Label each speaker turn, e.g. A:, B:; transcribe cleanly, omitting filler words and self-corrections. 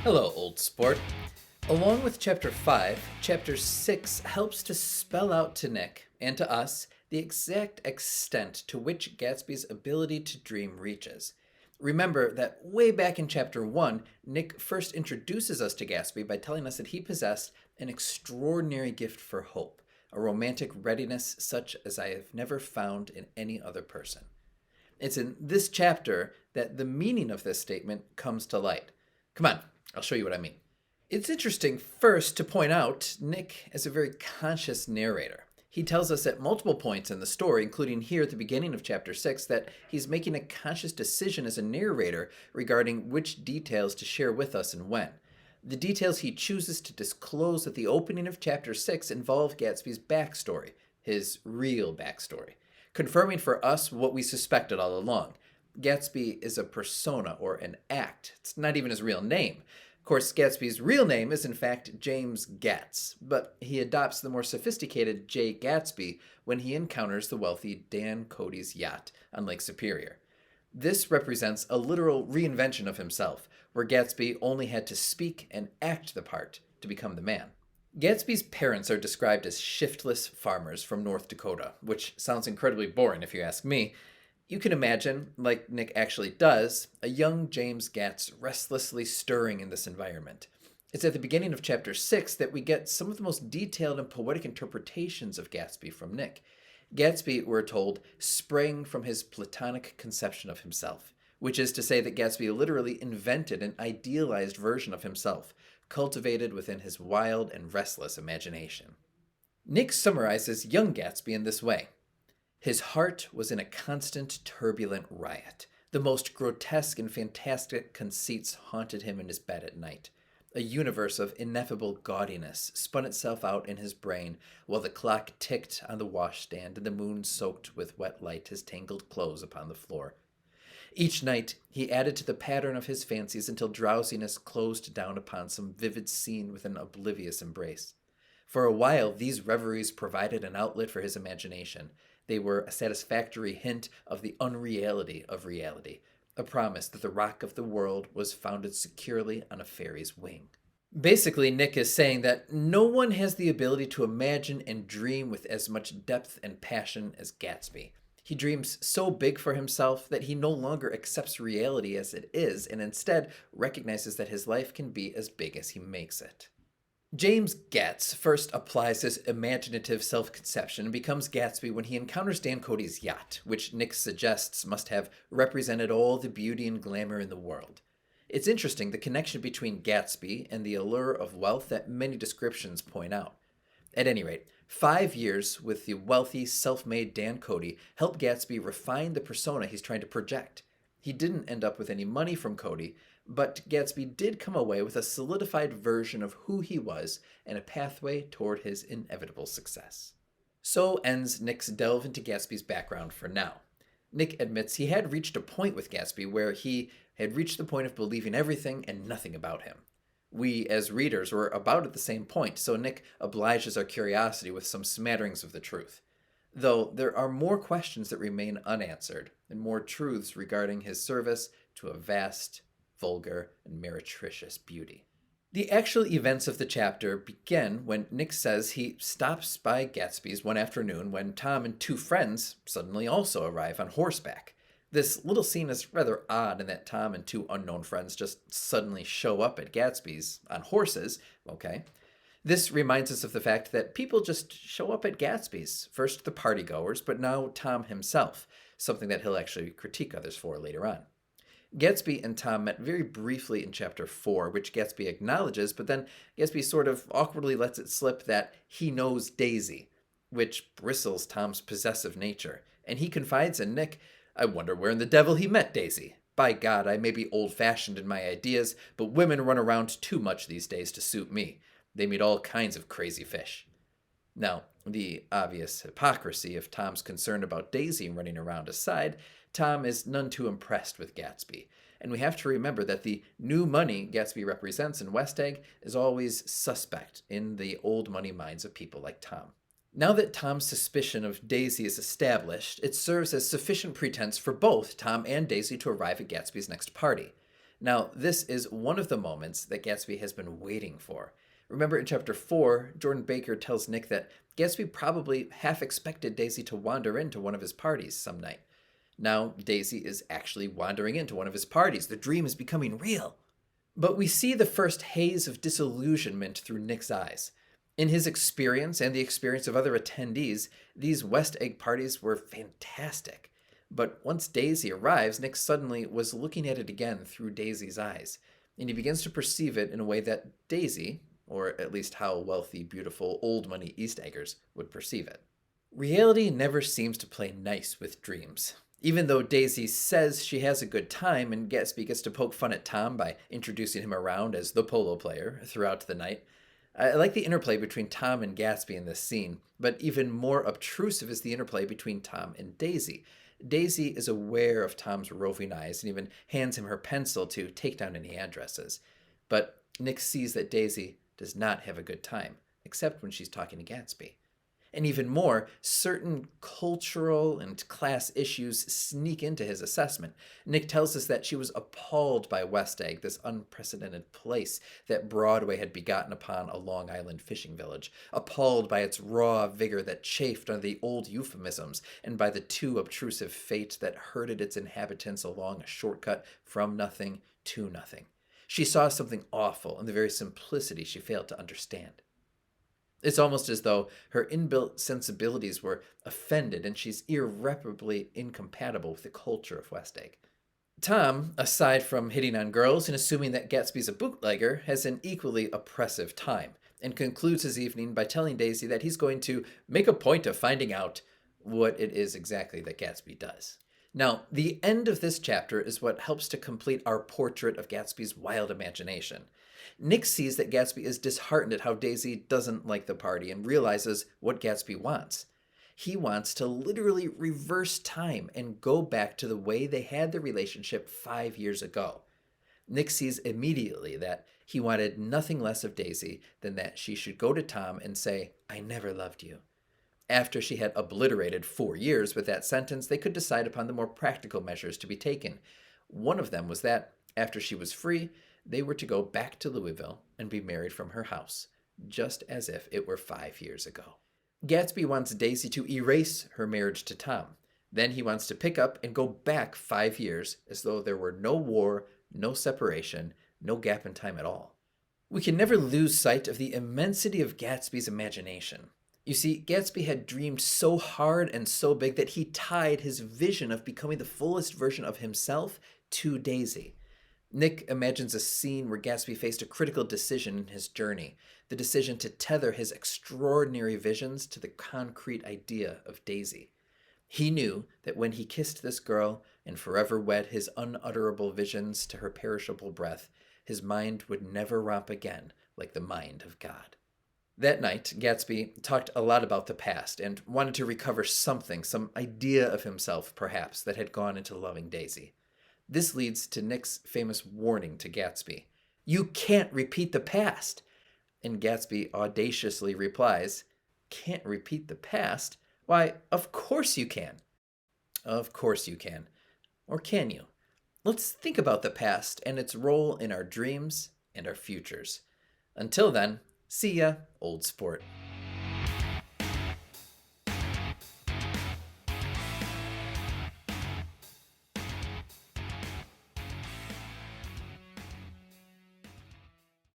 A: Hello, old sport. Along with Chapter 5, Chapter 6 helps to spell out to Nick, and to us, the exact extent to which Gatsby's ability to dream reaches. Remember that way back in Chapter 1, Nick first introduces us to Gatsby by telling us that he possessed an extraordinary gift for hope, a romantic readiness such as I have never found in any other person. It's in this chapter that the meaning of this statement comes to light. Come on, I'll show you what I mean. It's interesting first to point out Nick is a very conscious narrator. He tells us at multiple points in the story, including here at the beginning of Chapter 6, that he's making a conscious decision as a narrator regarding which details to share with us and when. The details he chooses to disclose at the opening of Chapter 6 involve Gatsby's backstory, his real backstory, confirming for us what we suspected all along. Gatsby is a persona or an act. It's not even his real name. Of course, Gatsby's real name is in fact James Gatz, but he adopts the more sophisticated J. Gatsby when he encounters the wealthy Dan Cody's yacht on Lake Superior. This represents a literal reinvention of himself, where Gatsby only had to speak and act the part to become the man. Gatsby's parents are described as shiftless farmers from North Dakota, which sounds incredibly boring if you ask me. You can imagine, like Nick actually does, a young James Gatz restlessly stirring in this environment. It's at the beginning of Chapter 6 that we get some of the most detailed and poetic interpretations of Gatsby from Nick. Gatsby, we're told, sprang from his platonic conception of himself, which is to say that Gatsby literally invented an idealized version of himself, cultivated within his wild and restless imagination. Nick summarizes young Gatsby in this way. His heart was in a constant turbulent riot. The most grotesque and fantastic conceits haunted him in his bed at night. A universe of ineffable gaudiness spun itself out in his brain while the clock ticked on the washstand and the moon soaked with wet light his tangled clothes upon the floor. Each night he added to the pattern of his fancies until drowsiness closed down upon some vivid scene with an oblivious embrace. For a while these reveries provided an outlet for his imagination. They were a satisfactory hint of the unreality of reality, a promise that the rock of the world was founded securely on a fairy's wing. Basically, Nick is saying that no one has the ability to imagine and dream with as much depth and passion as Gatsby. He dreams so big for himself that he no longer accepts reality as it is and instead recognizes that his life can be as big as he makes it. James Gatz first applies his imaginative self-conception and becomes Gatsby when he encounters Dan Cody's yacht, which Nick suggests must have represented all the beauty and glamour in the world. It's interesting the connection between Gatsby and the allure of wealth that many descriptions point out. At any rate, 5 years with the wealthy, self-made Dan Cody helped Gatsby refine the persona he's trying to project. He didn't end up with any money from Cody, but Gatsby did come away with a solidified version of who he was and a pathway toward his inevitable success. So ends Nick's delve into Gatsby's background for now. Nick admits he had reached a point with Gatsby where he had reached the point of believing everything and nothing about him. We, as readers, were about at the same point, so Nick obliges our curiosity with some smatterings of the truth. Though there are more questions that remain unanswered, and more truths regarding his service to a vast, vulgar, and meretricious beauty. The actual events of the chapter begin when Nick says he stops by Gatsby's one afternoon when Tom and 2 friends suddenly also arrive on horseback. This little scene is rather odd in that Tom and 2 unknown friends just suddenly show up at Gatsby's on horses, okay. This reminds us of the fact that people just show up at Gatsby's, first the partygoers, but now Tom himself, something that he'll actually critique others for later on. Gatsby and Tom met very briefly in Chapter 4, which Gatsby acknowledges, but then Gatsby sort of awkwardly lets it slip that he knows Daisy, which bristles Tom's possessive nature, and he confides in Nick, I wonder where in the devil he met Daisy. By God, I may be old-fashioned in my ideas, but women run around too much these days to suit me. They meet all kinds of crazy fish. Now, the obvious hypocrisy of Tom's concern about Daisy running around aside, Tom is none too impressed with Gatsby, and we have to remember that the new money Gatsby represents in West Egg is always suspect in the old money minds of people like Tom. Now that Tom's suspicion of Daisy is established, it serves as sufficient pretense for both Tom and Daisy to arrive at Gatsby's next party. Now, this is one of the moments that Gatsby has been waiting for. Remember in chapter 4, Jordan Baker tells Nick that Gatsby probably half expected Daisy to wander into one of his parties some night. Now, Daisy is actually wandering into one of his parties. The dream is becoming real. But we see the first haze of disillusionment through Nick's eyes. In his experience and the experience of other attendees, these West Egg parties were fantastic. But once Daisy arrives, Nick suddenly was looking at it again through Daisy's eyes, and he begins to perceive it in a way that Daisy, or at least how wealthy, beautiful, old money East Eggers would perceive it. Reality never seems to play nice with dreams. Even though Daisy says she has a good time and Gatsby gets to poke fun at Tom by introducing him around as the polo player throughout the night, I like the interplay between Tom and Gatsby in this scene, but even more obtrusive is the interplay between Tom and Daisy. Daisy is aware of Tom's roving eyes and even hands him her pencil to take down any addresses. But Nick sees that Daisy does not have a good time, except when she's talking to Gatsby. And even more, certain cultural and class issues sneak into his assessment. Nick tells us that she was appalled by West Egg, this unprecedented place that Broadway had begotten upon a Long Island fishing village, appalled by its raw vigor that chafed under the old euphemisms, and by the too obtrusive fate that herded its inhabitants along a shortcut from nothing to nothing. She saw something awful in the very simplicity she failed to understand. It's almost as though her inbuilt sensibilities were offended and she's irreparably incompatible with the culture of West Egg. Tom, aside from hitting on girls and assuming that Gatsby's a bootlegger, has an equally oppressive time and concludes his evening by telling Daisy that he's going to make a point of finding out what it is exactly that Gatsby does. Now, the end of this chapter is what helps to complete our portrait of Gatsby's wild imagination. Nick sees that Gatsby is disheartened at how Daisy doesn't like the party and realizes what Gatsby wants. He wants to literally reverse time and go back to the way they had their relationship 5 years ago. Nick sees immediately that he wanted nothing less of Daisy than that she should go to Tom and say, "I never loved you." After she had obliterated 4 years with that sentence, they could decide upon the more practical measures to be taken. One of them was that, after she was free, they were to go back to Louisville and be married from her house, just as if it were 5 years ago. Gatsby wants Daisy to erase her marriage to Tom. Then he wants to pick up and go back 5 years as though there were no war, no separation, no gap in time at all. We can never lose sight of the immensity of Gatsby's imagination. You see, Gatsby had dreamed so hard and so big that he tied his vision of becoming the fullest version of himself to Daisy. Nick imagines a scene where Gatsby faced a critical decision in his journey, the decision to tether his extraordinary visions to the concrete idea of Daisy. He knew that when he kissed this girl and forever wed his unutterable visions to her perishable breath, his mind would never romp again like the mind of God. That night, Gatsby talked a lot about the past and wanted to recover something, some idea of himself, perhaps, that had gone into loving Daisy. This leads to Nick's famous warning to Gatsby. "You can't repeat the past." And Gatsby audaciously replies, "Can't repeat the past? Why, of course you can." Of course you can. Or can you? Let's think about the past and its role in our dreams and our futures. Until then, see ya, old sport.